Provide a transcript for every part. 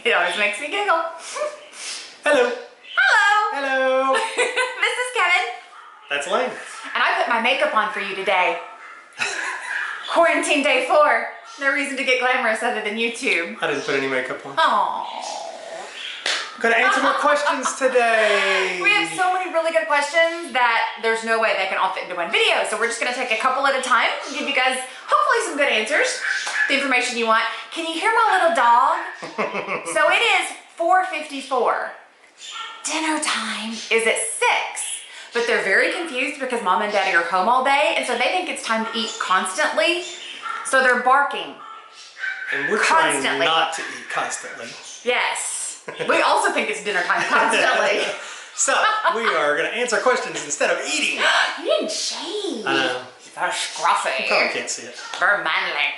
It always makes me giggle. Hello. Hello. Hello. This is Kevin. That's Laine. And I put my makeup on for you today. Quarantine day 4. No reason to get glamorous other than YouTube. I didn't put any makeup on. Aww. I'm gonna answer more questions today. We have so many really good questions that there's no way they can all fit into one video. So we're just gonna take a couple at a time and give you guys hopefully some good answers, the information you want. Can you hear my little dog? So it is 4:54. Dinner time is at 6. But they're very confused because mom and daddy are home all day, and so they think it's time to eat constantly. So they're barking. And we're constantly. trying not to eat constantly. Yes. We also think it's dinner time constantly. So we are going to answer questions instead of eating. You didn't shave. I know. It's very scruffy. You probably can't see it. Very manly.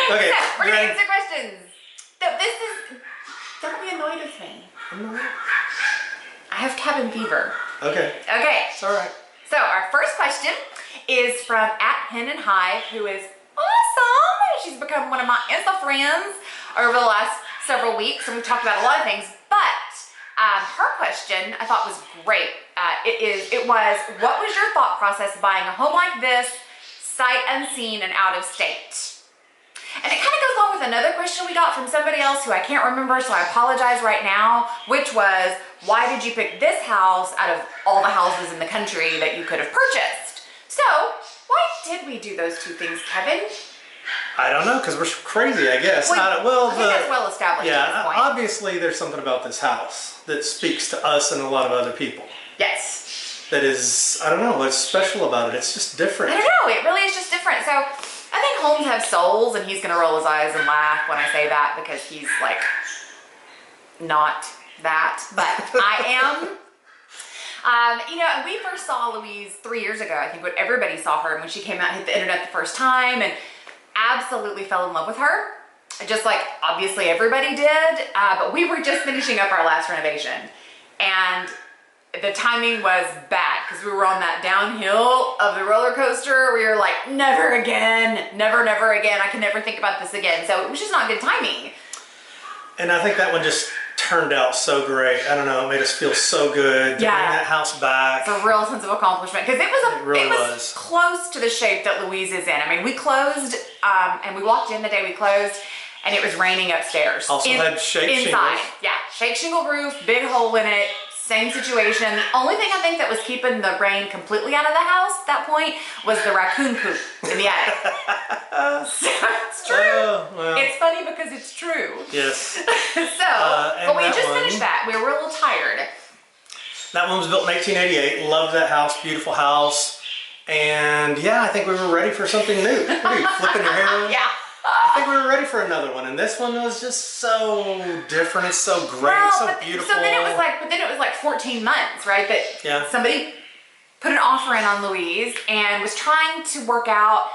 Okay, So, we're you going to ready? answer questions. So this is... Don't be annoyed with me. I have cabin fever. Okay, Okay. it's all right. So our first question is from @HenandHive, who is awesome. She's become one of my Insta friends over the last several weeks, and we've talked about a lot of things. But her question I thought was great. It was, what was your thought process buying a home like this, sight unseen and out of state? And it kind of goes along with another question we got from somebody else who I can't remember, so I apologize right now, which was, why did you pick this house out of all the houses in the country that you could have purchased? So, why did we do those two things, Kevin? I don't know, because we're crazy, I guess. I think that's well established at Yeah, this point. obviously there's something about this house that speaks to us and a lot of other people. Yes. That is, I don't know, what's special about it. It's just different. I don't know, it really is just different. So, I think homes have souls, and he's gonna roll his eyes and laugh when I say that because he's like, not that, but I am. You know, we first saw Louise 3 years ago. I think when everybody saw her when she came out, hit the internet the first time, and absolutely fell in love with her. Just like obviously everybody did, but we were just finishing up our last renovation, and the timing was bad because we were on that downhill of the roller coaster. We were like, never again, never again. I can never think about this again. So it was just not good timing. And I think that one just turned out so great. I don't know, it made us feel so good to bring that house back. It's a real sense of accomplishment because it was was close to the shape that Louise is in. I mean, we closed and we walked in the day we closed, and it was raining upstairs. Also had shake inside. shingles. Yeah, shake shingle roof, big hole in it. Same situation. The only thing I think that was keeping the rain completely out of the house at that point was the raccoon poop in the attic. So it's true. Oh, well. It's funny because it's true. Yes. But we just finished that. We were a little tired. That one was built in 1888. Loved that house. Beautiful house. And yeah, I think we were ready for something new. What are you, flipping your hair? Yeah. I think we were ready for another one, and this one was just so different. It's so great, so beautiful. So then it was like 14 months, right? That somebody put an offer in on Louise and was trying to work out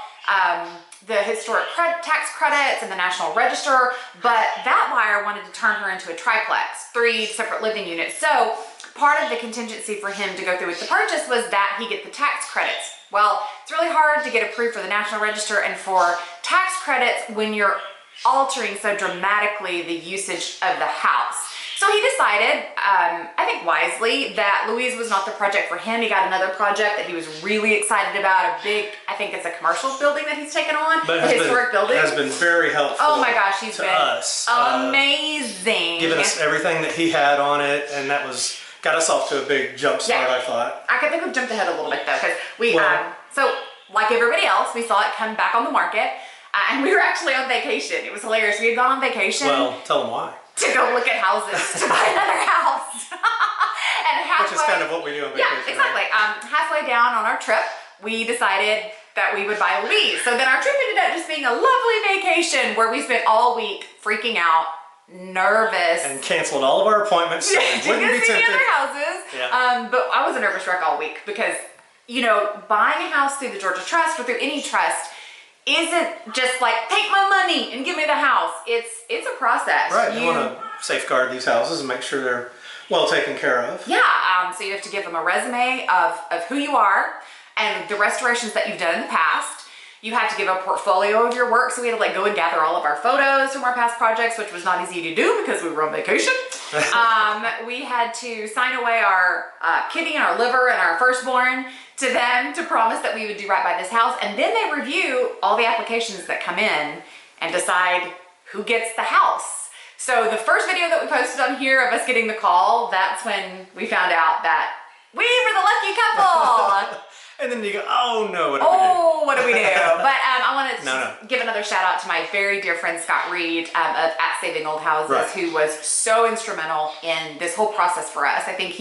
the historic tax credits and the National Register, but that buyer wanted to turn her into a triplex, 3 separate living units. So part of the contingency for him to go through with the purchase was that he get the tax credits. Well, it's really hard to get approved for the National Register and for tax credits when you're altering so dramatically the usage of the house. So he decided, I think wisely, that Louise was not the project for him. He got another project that he was really excited about, a big, I think it's a commercial building that he's taken on, a historic building. Has been very helpful. Oh my gosh, he's been us. Amazing. Giving us everything that he had on it, and that got us off to a big jump start, I thought. I think we've jumped ahead a little bit though, because we, so like everybody else, we saw it come back on the market, and we were actually on vacation. It was hilarious. We had gone on vacation. Well, tell them why. To go look at houses, to buy another house. And halfway, which is kind of what we do on vacation. Yeah, exactly. Right? Halfway down on our trip, we decided that we would buy Louise. So then our trip ended up just being a lovely vacation where we spent all week freaking out, nervous, and canceled all of our appointments so we wouldn't be tempted. Other houses. Yeah. But I was a nervous wreck all week because, you know, buying a house through the Georgia Trust or through any trust isn't just like, take my money and give me the house. It's a process. Right, you want to safeguard these houses and make sure they're well taken care of. Yeah, so you have to give them a resume of who you are and the restorations that you've done in the past. You had to give a portfolio of your work. So we had to like go and gather all of our photos from our past projects, which was not easy to do because we were on vacation. We had to sign away our kitty and our liver and our firstborn to them to promise that we would do right by this house. And then they review all the applications that come in and decide who gets the house. So the first video that we posted on here of us getting the call, that's when we found out that we were the lucky couple. And then you go, oh no, what do we do? But I want to give another shout out to my very dear friend Scott Reed of at Saving Old Houses, who was so instrumental in this whole process for us. I think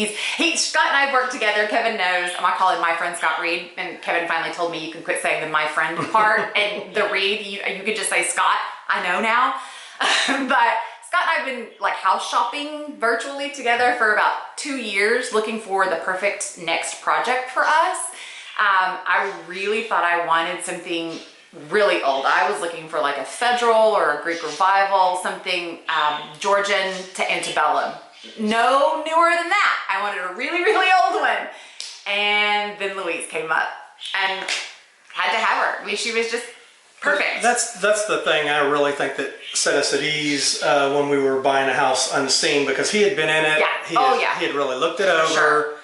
Scott and I worked together. Kevin knows, I call him my friend Scott Reed, and Kevin finally told me you can quit saying the my friend part and the Reed, you could just say Scott. I know now. But Scott and I have been like house shopping virtually together for about 2 years, looking for the perfect next project for us. I really thought I wanted something really old. I was looking for like a Federal or a Greek Revival, something Georgian to antebellum. No newer than that. I wanted a really, really old one. And then Louise came up and had to have her. I mean, she was just perfect. That's the thing I really think that set us at ease when we were buying a house unseen, because he had been in it. Yeah. He had really looked it over. Sure.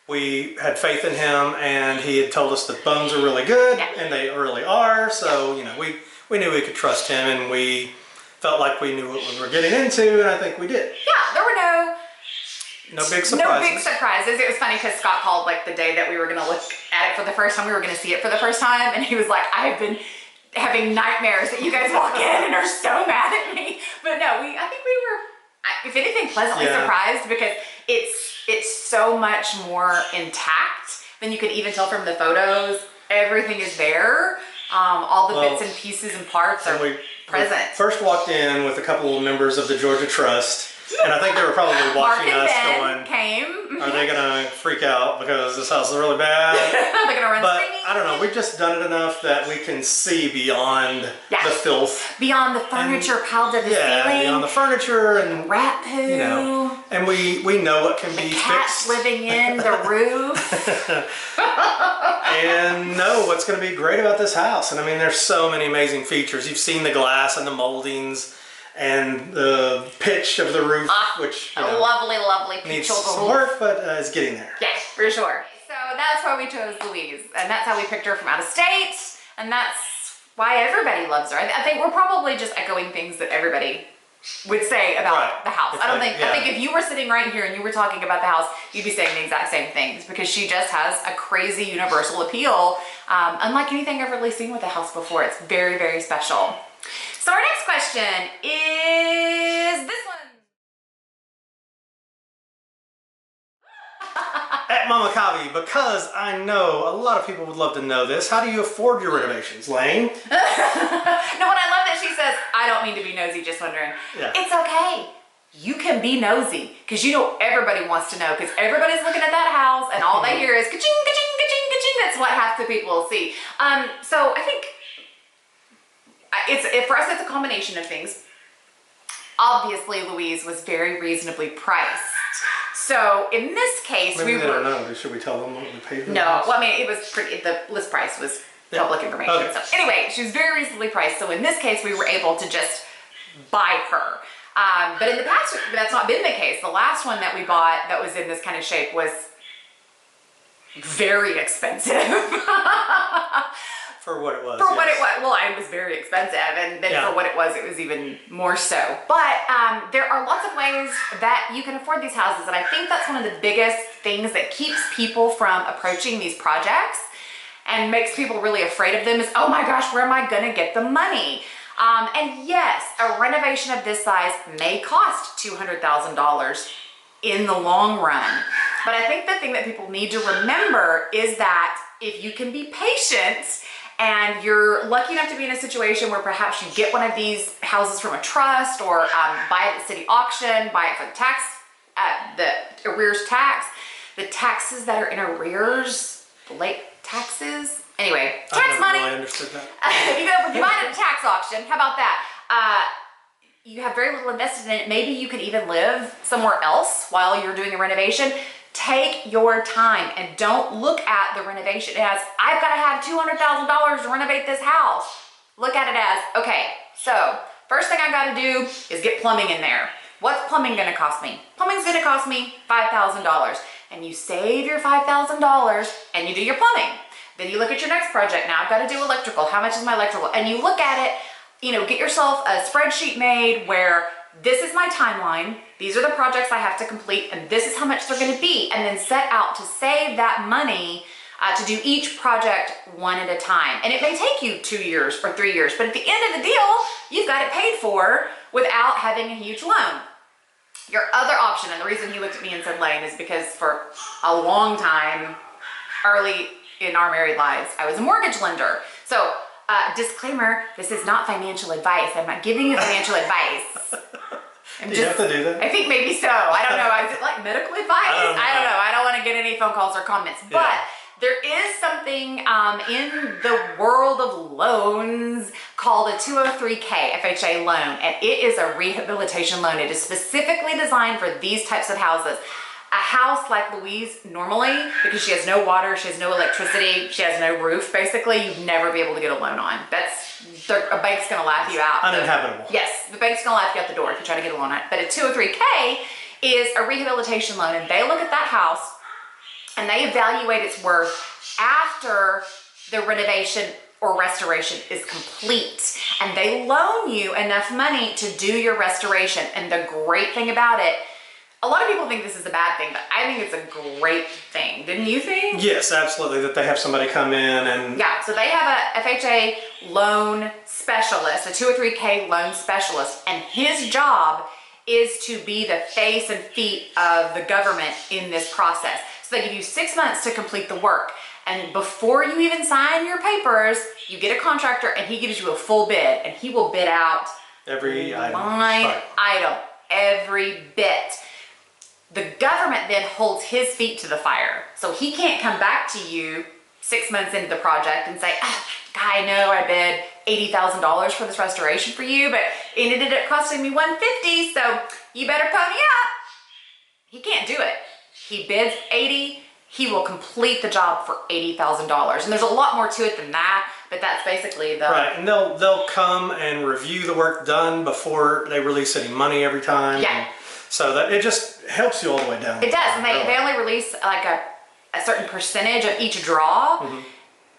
We had faith in him, and he had told us the bones are really good, and they really are. So, you know, we knew we could trust him, and we felt like we knew what we were getting into, and I think we did. Yeah, there were no big surprises. No big surprises. It was funny because Scott called like the day that we were going to look at it for the first time. We were going to see it for the first time, and he was like, I've been having nightmares that you guys walk in and are so mad at me. But no, I think we were, if anything, pleasantly surprised, because it's so much more intact than you could even tell from the photos. Everything is there. All the bits and pieces and parts are present. We first walked in with a couple of members of the Georgia Trust, and I think they were probably watching us going, are they going to freak out because this house is really bad? They're going to run But screaming. I don't know, we've just done it enough that we can see beyond the filth. Beyond the furniture piled to the ceiling. Beyond the furniture and rat poo. You know, and we know what can be cats fixed. living in the roof. And know what's going to be great about this house. And I mean, there's so many amazing features. You've seen the glass and the moldings and the pitch of the roof, which lovely pitch needs of the some roof. work, but it's getting there. Yes, for sure. So that's why we chose Louise, and that's how we picked her from out of state, and that's why everybody loves her. I think we're probably just echoing things that everybody would say about the house. I think if you were sitting right here and you were talking about the house, you'd be saying the exact same things, because she just has a crazy universal appeal, unlike anything I've really seen with the house before. It's very, very special. So our next question is this one. At Mama Kavi, because I know a lot of people would love to know this, how do you afford your renovations, Laine? No, what I love that she says, I don't mean to be nosy, just wondering. Yeah. It's okay. You can be nosy, because you know everybody wants to know, because everybody's looking at that house and all they hear is ka-ching, ka-ching, ka-ching, ka-ching. That's what half the people will see. So I think for us, it's a combination of things. Obviously, Louise was very reasonably priced. So in this case, Maybe they don't know. Should we tell them what we paid for? No, well, I mean, it was pretty. The list price was public information. Okay. So anyway, she was very reasonably priced. So in this case, we were able to just buy her. But in the past, that's not been the case. The last one that we bought that was in this kind of shape was very expensive. For what it was. For what it was. Well, it was very expensive, and then for what it was even more so. But there are lots of ways that you can afford these houses, and I think that's one of the biggest things that keeps people from approaching these projects and makes people really afraid of them is, oh my gosh, where am I gonna get the money? And yes, a renovation of this size may cost $200,000 in the long run. But I think the thing that people need to remember is that if you can be patient and you're lucky enough to be in a situation where perhaps you get one of these houses from a trust, or buy it at city auction, buy it for the tax, the arrears tax, the taxes that are in arrears, the late taxes. Anyway, tax money. I understood that. if you buy it at a tax auction, how about that? You have very little invested in it. Maybe you can even live somewhere else while you're doing a renovation. Take your time and don't look at the renovation as, I've got to have $200,000 to renovate this house. Look at it as, okay, so first thing I got to do is get plumbing in there. What's plumbing going to cost me? Plumbing's going to cost me $5,000. And you save your $5,000 and you do your plumbing. Then you look at your next project. Now I've got to do electrical. How much is my electrical? And you look at it, you know, get yourself a spreadsheet made where this is my timeline. These are the projects I have to complete and this is how much they're going to be. And then set out to save that money to do each project one at a time. And it may take you 2 years or 3 years, but at the end of the deal, you've got it paid for without having a huge loan. Your other option, and the reason he looked at me and said Laine is because for a long time, early in our married lives, I was a mortgage lender. So disclaimer, this is not financial advice. I'm not giving you financial advice. Do you have to do that? I think maybe so. I don't know. Is it like medical advice? I don't know. I don't want to get any phone calls or comments. Yeah. But there is something in the world of loans called a 203K FHA loan, and it is a rehabilitation loan. It is specifically designed for these types of houses. A house like Louise, normally, because she has no water, she has no electricity, she has no roof, basically, you'd never be able to get a loan on. A bank's gonna laugh you out. Uninhabitable. Yes, the bank's gonna laugh you out the door if you try to get a loan on it. But a 203K is a rehabilitation loan, and they look at that house and they evaluate its worth after the renovation or restoration is complete. And they loan you enough money to do your restoration. And the great thing about it, a lot of people think this is a bad thing, but I think it's a great thing. Didn't you think? Yes, absolutely. That they have somebody come in and... Yeah, so they have a FHA loan specialist, a 203K loan specialist, and his job is to be the face and feet of the government in this process. So they give you 6 months to complete the work. And before you even sign your papers, you get a contractor and he gives you a full bid, and he will bid out every item, every bit. The government then holds his feet to the fire. So he can't come back to you 6 months into the project and say, I know I bid $80,000 for this restoration for you, but it ended up costing me $150, so you better pony up. He can't do it. He bids $80,000, he will complete the job for $80,000. And there's a lot more to it than that, but that's basically the... Right, and they'll come and review the work done before they release any money every time. Yeah. So that it just helps you all the way down. It does, and they only release like a certain percentage of each draw,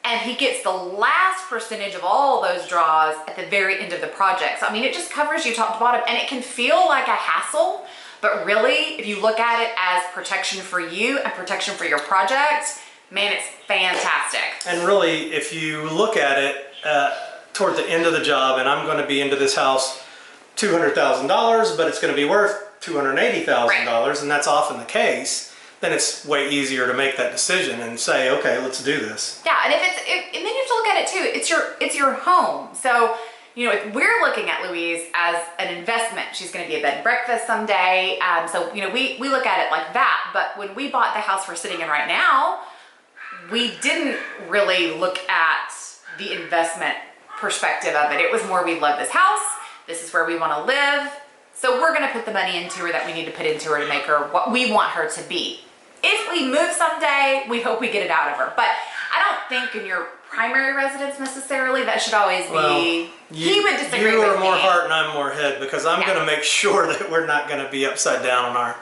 and he gets the last percentage of all those draws at the very end of the project. So I mean, it just covers you top to bottom, and it can feel like a hassle, but really, if you look at it as protection for you and protection for your project, man, it's fantastic. And really, if you look at it toward the end of the job, and I'm going to be into this house $200,000, but it's going to be worth $280,000, and that's often the case, then it's way easier to make that decision and say, okay, let's do this. Yeah, and and then you have to look at it too. It's your home. So, you know, if we're looking at Louise as an investment, she's going to be a bed and breakfast someday. So, you know, we look at it like that. But when we bought the house we're sitting in right now, we didn't really look at the investment perspective of it. It was more, we love this house. This is where we want to live. So we're going to put the money into her that we need to put into her to make her what we want her to be. If we move someday, we hope we get it out of her. But I don't think in your primary residence necessarily that should always be... He would disagree with me. You are more heart and I'm more head, because I'm going to make sure that we're not going to be upside down on our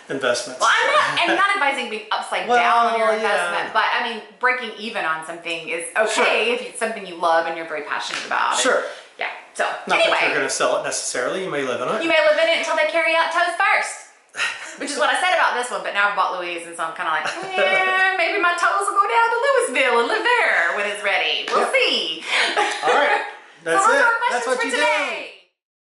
investments. Well, I'm not advising being upside down on your investment, but I mean, breaking even on something is okay if it's something you love and you're very passionate about. Sure. Yeah. So not anyway, that you're going to sell it necessarily. You may live in it. You may live in it until they carry out toes first. Which is what I said about this one, but now I've bought Louise, and so I'm kind of like, maybe my toes will go down to Louisville and live there when it's ready. We'll see. All right. That's so those it. are our questions That's what for you today. do.